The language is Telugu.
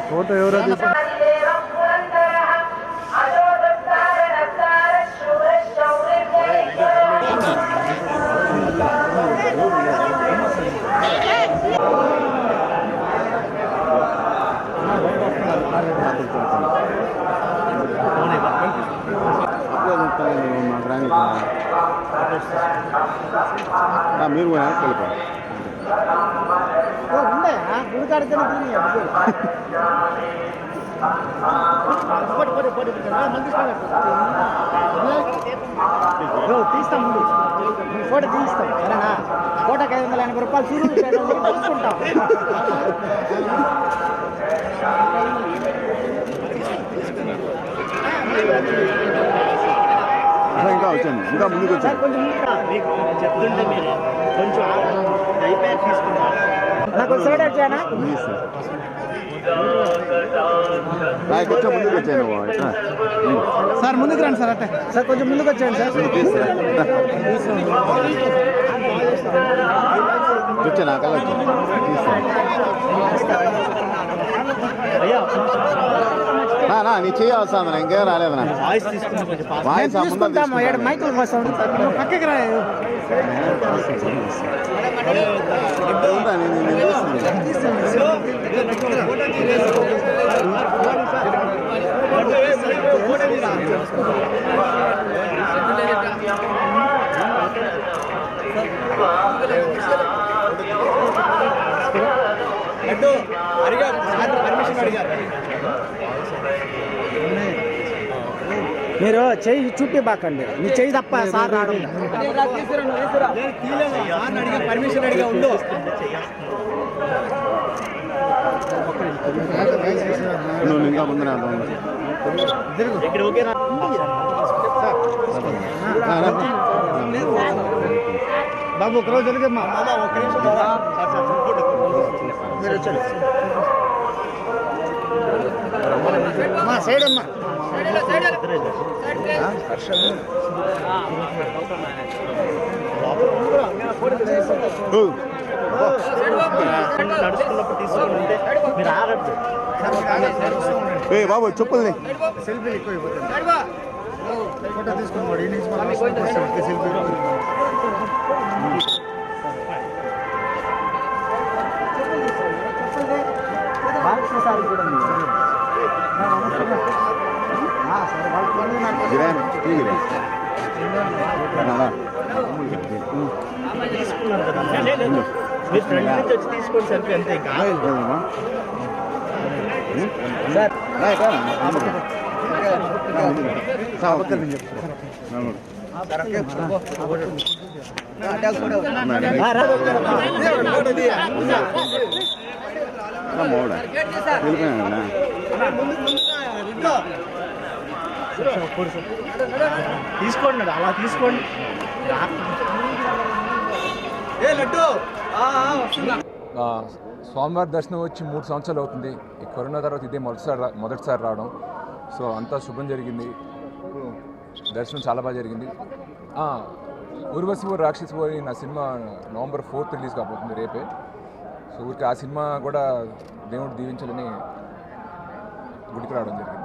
ఫోటో ఎవరో మీరు కూడా తీస్తాం ముందు ఫోటో తీస్తాం సరేనా ఫోటోకి 580 రూపాయలు తీసుకుంటాం ఇంకా వచ్చాను ఇంకా ముందుకు వచ్చాను కొంచెం చెప్తుంటే మీరు కొంచెం అయిపోయాక తీసుకుంటాం నాకు సైడ్ వచ్చానా కొంచెం ముందుకు వచ్చాను సార్ ముందుకు రండి సార్ అట్టే సార్ కొంచెం ముందుకు వచ్చాను సార్ వచ్చాను కల అయ్యా నీ చేయవలసింది ఇంకేం రాలేదు నా వాయిస్ మైకుల కోసం పక్కకి రా మీరు చెయ్యి చుట్టి బాకండి మీ చెయ్యి తప్ప సార్ రాడు పర్మిషన్ అడిగా ఉండు ఇంకా ముందు బాబు ఒకరోజు జరిగమ్మా మీరు వచ్చండి సైడ్ అమ్మా మీరు ఆగద్దు బాబు చెప్పుల్ని సెల్ఫీలు ఎక్కువ ఫోటో తీసుకున్నాడు సెల్ఫీ సార్ కూడా తీసుకోండి సెల్ఫీ అంతే తీసుకోండి అలా తీసుకోండి స్వామివారి దర్శనం వచ్చి 3 సంవత్సరాలు అవుతుంది. ఈ కరోనా తర్వాత ఇదే మొదటిసారి రావడం. సో అంతా శుభం జరిగింది. దర్శనం చాలా బాగా జరిగింది. ఉర్వశి రాక్షసి పోయి నా సినిమా నవంబర్ 4th రిలీజ్ కాబోతుంది రేపే. సో ఊరికి ఆ సినిమా కూడా దేవుడు దీవించాలని గుడికి రావడం జరిగింది.